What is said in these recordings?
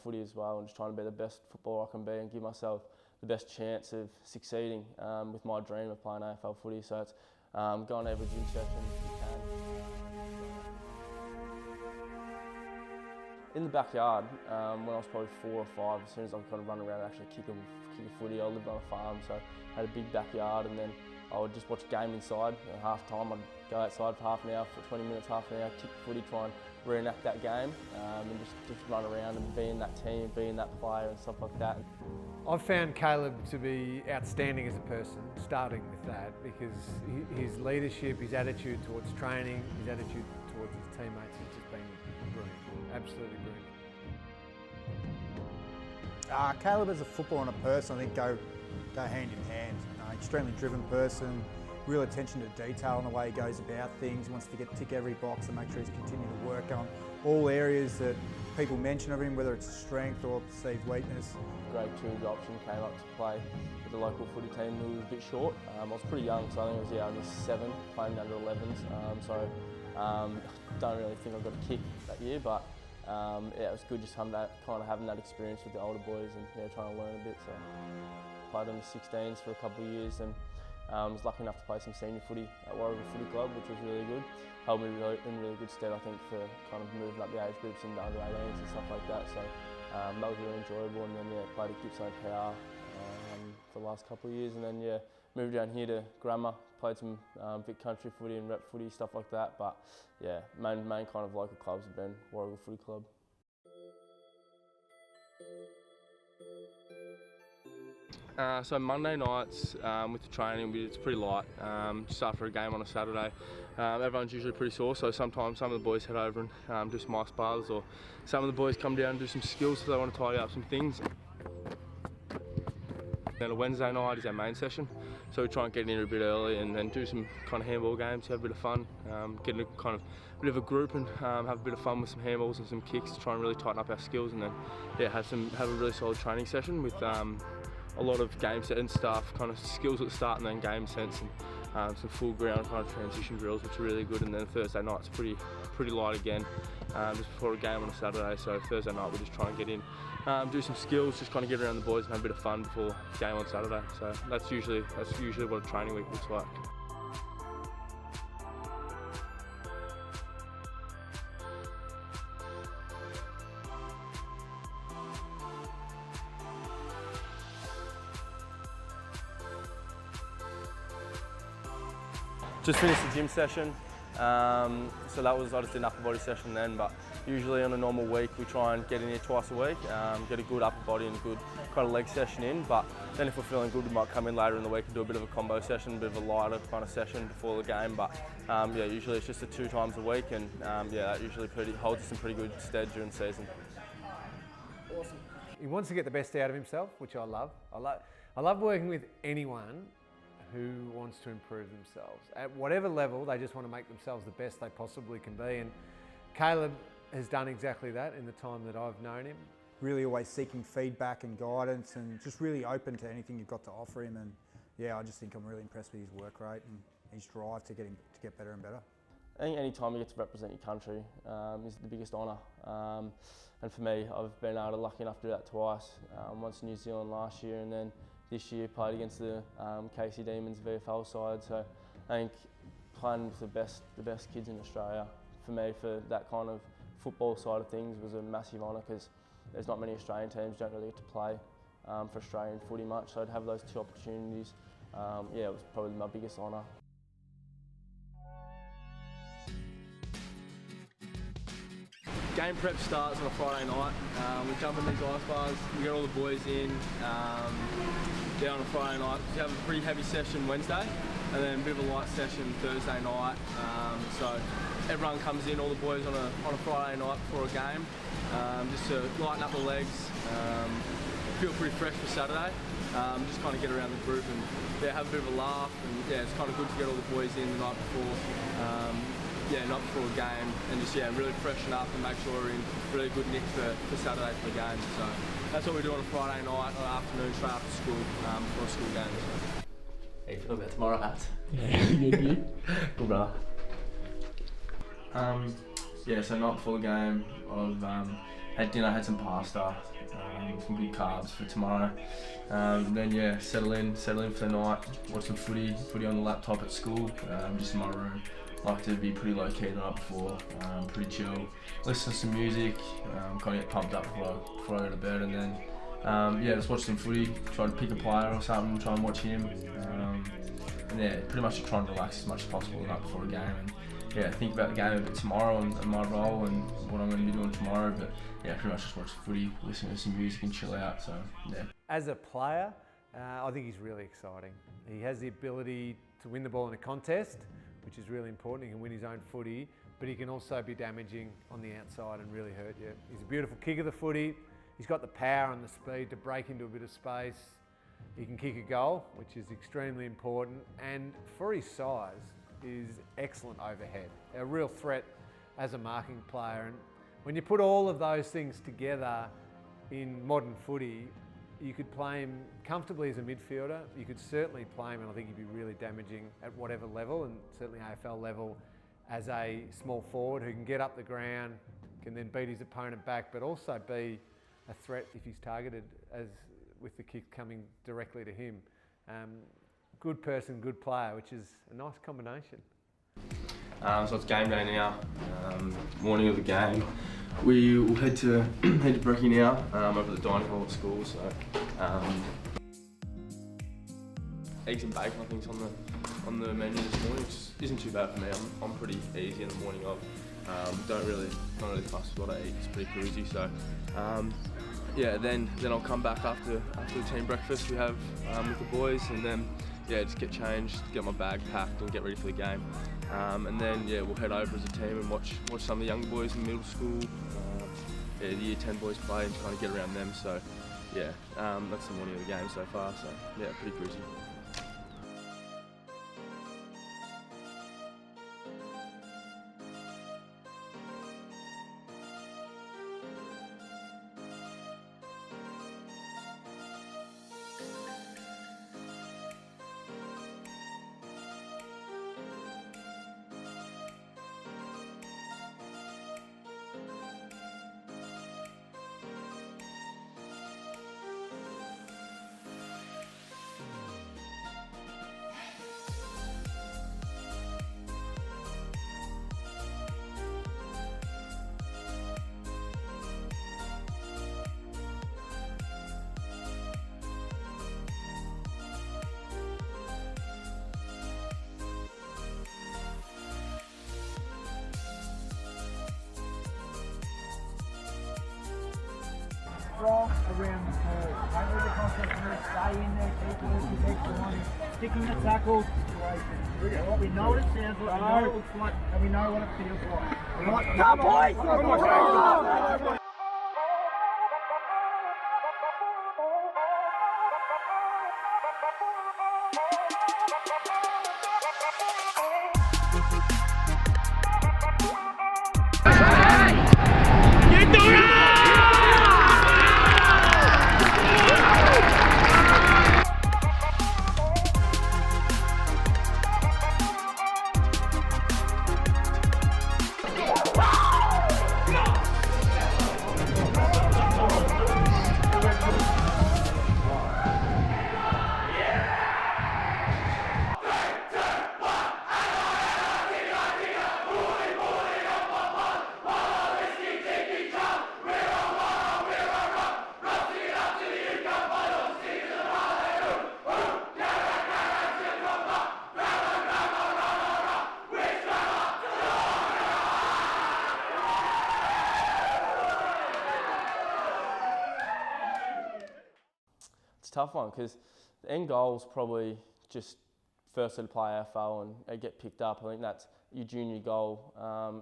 footy as well, and just trying to be the best footballer I can be and give myself the best chance of succeeding with my dream of playing AFL footy. So it's going to every gym session if you can. In the backyard, when I was probably 4 or 5, as soon as I could kind of run around and actually kick a footy, I lived on a farm, so I had a big backyard, and then I would just watch a game inside. At half time, I'd go outside for half an hour, for 20 minutes, half an hour, kick the footy, try and reenact that game, and just run around and be in that team, be in that player and stuff like that. I've found Caleb to be outstanding as a person, starting with that, because his leadership, his attitude towards training, his attitude towards his teammates has just been brilliant, absolutely brilliant. Caleb as a footballer and a person, I think go hand in hand. Extremely driven person, real attention to detail in the way he goes about things. He wants to tick every box and make sure he's continuing to work on all areas that people mention of him, whether it's a strength or perceived weakness. Grade 2, the option came up to play with the local footy team who was a bit short. I was pretty young, so I think it was only 7, playing under 11s. Don't really think I got a kick that year, but it was good just having that experience with the older boys and trying to learn a bit. So played on the 16s for a couple of years, and was lucky enough to play some senior footy at Warrigal Footy Club, which was really good. Held me in really good stead, I think, for kind of moving up the age groups into under 18s and stuff like that. So that was really enjoyable, and then played at Gippsland PR for the last couple of years, and then moved down here to Grammar, played some big country footy and rep footy, stuff like that. But main kind of local clubs have been Warrigal Footy Club. So Monday nights with the training, it's pretty light. Just after a game on a Saturday, everyone's usually pretty sore, so sometimes some of the boys head over and do some ice baths, or some of the boys come down and do some skills if they want to tidy up some things. Then a Wednesday night is our main session, so we try and get in here a bit early and then do some kind of handball games, have a bit of fun, get in a kind of bit of a group and have a bit of fun with some handballs and some kicks to try and really tighten up our skills, and then have a really solid training session with a lot of game setting stuff, kind of skills at the start, and then game sense, and some full ground kind of transition drills, which are really good. And then Thursday night's pretty light again, just before a game on a Saturday. So Thursday night we just try and get in, do some skills, just kind of get around the boys and have a bit of fun before the game on Saturday. So that's usually what a training week looks like. Just finished the gym session, so I just did an upper body session then, but usually on a normal week we try and get in here twice a week, get a good upper body and a good kind of leg session in, but then if we're feeling good we might come in later in the week and do a bit of a combo session, a bit of a lighter kind of session before the game, but usually it's just 2 times a week, and that usually holds us in pretty good stead during the season. Awesome. He wants to get the best out of himself, which I love. I love working with anyone who wants to improve themselves. At whatever level, they just want to make themselves the best they possibly can be. And Caleb has done exactly that in the time that I've known him. Really always seeking feedback and guidance, and just really open to anything you've got to offer him. And I just think I'm really impressed with his work rate and his drive to get better and better. I think any time you get to represent your country is the biggest honour. And for me, I've been lucky enough to do that twice. Once in New Zealand last year, and then this year played against the KC Demons VFL side. So I think playing with the best kids in Australia, for me, for that kind of football side of things, was a massive honour, because there's not many Australian teams don't really get to play for Australian footy much. So to have those 2 opportunities, it was probably my biggest honour. Game prep starts on a Friday night. We jump in these ice bars, we get all the boys in on a Friday night. We have a pretty heavy session Wednesday, and then a bit of a light session Thursday night. So everyone comes in, all the boys on a Friday night before a game, just to lighten up the legs, feel pretty fresh for Saturday. Just kind of get around the group and have a bit of a laugh, and it's kind of good to get all the boys in the night before. Not before a game, and just really freshen up and make sure we're in really good nick for Saturday for the game. So that's what we do on a Friday night or afternoon straight after school before a school game. How you feeling about tomorrow, Hats? Yeah, good. Good, brother. So night before the game, I've had dinner, had some pasta, some good carbs for tomorrow. Then yeah, settle in for the night, watch some footy on the laptop at school, just in my room. Like to be pretty low key the night before, pretty chill, listen to some music, kind of get pumped up before I go to bed, and then yeah, just watch some footy, try to pick a player or something, try and watch him, and yeah, pretty much just try and relax as much as possible the night before a game, and yeah, think about the game a bit tomorrow and my role and what I'm going to be doing tomorrow, but yeah, pretty much just watch footy, listen to some music and chill out, so yeah. As a player, I think he's really exciting. He has the ability to win the ball in a contest, which is really important. He can win his own footy, but he can also be damaging on the outside and really hurt you. He's a beautiful kick of the footy. He's got the power and the speed to break into a bit of space. He can kick a goal, which is extremely important, and for his size, is excellent overhead. A real threat as a marking player, and when you put all of those things together in modern footy, you could play him comfortably as a midfielder. You could certainly play him, and I think he'd be really damaging at whatever level, and certainly AFL level, as a small forward who can get up the ground, can then beat his opponent back, but also be a threat if he's targeted, as with the kick coming directly to him. Good person, good player, which is a nice combination. So it's game day now, morning of the game. We will head to Brekkie now, over the dining hall at school. So eggs and bacon, I think, is on the menu this morning, which isn't too bad for me. I'm pretty easy in the morning of. Not really fussed with what I eat. It's pretty cruisy. So yeah, then I'll come back after the team breakfast we have with the boys, and then yeah, just get changed, get my bag packed, and get ready for the game. And then yeah, we'll head over as a team and watch some of the younger boys in middle school. Yeah, the Year 10 boys play and kind of get around them. So yeah, that's the morning of the game so far. So yeah, pretty cruisy. Strong around the curve. Don't let the contact curve stay in there, keep it extra on him. Sticking the tackle situation. Well, we know what it sounds like, we know what it looks like, and we know what it feels like. Right, come on, boys! It's a tough one because the end goal is probably just firstly to play AFL and get picked up. I think that's your junior goal.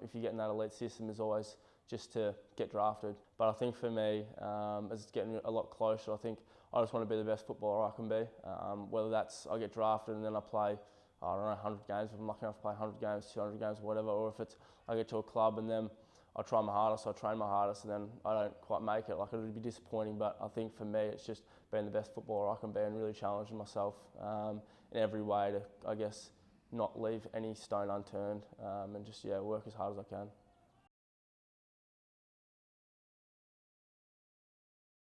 If you get in that elite system, is always just to get drafted. But I think for me, as it's getting a lot closer, I think I just want to be the best footballer I can be. Whether that's I get drafted and then I play, I don't know, 100 games, if I'm lucky enough to play 100 games, 200 games, or whatever, or if it's I get to a club and then I try my hardest, I train my hardest, and then I don't quite make it. Like, it would be disappointing, but I think for me, it's just being the best footballer I can be and really challenging myself in every way to, I guess, not leave any stone unturned and just, yeah, work as hard as I can.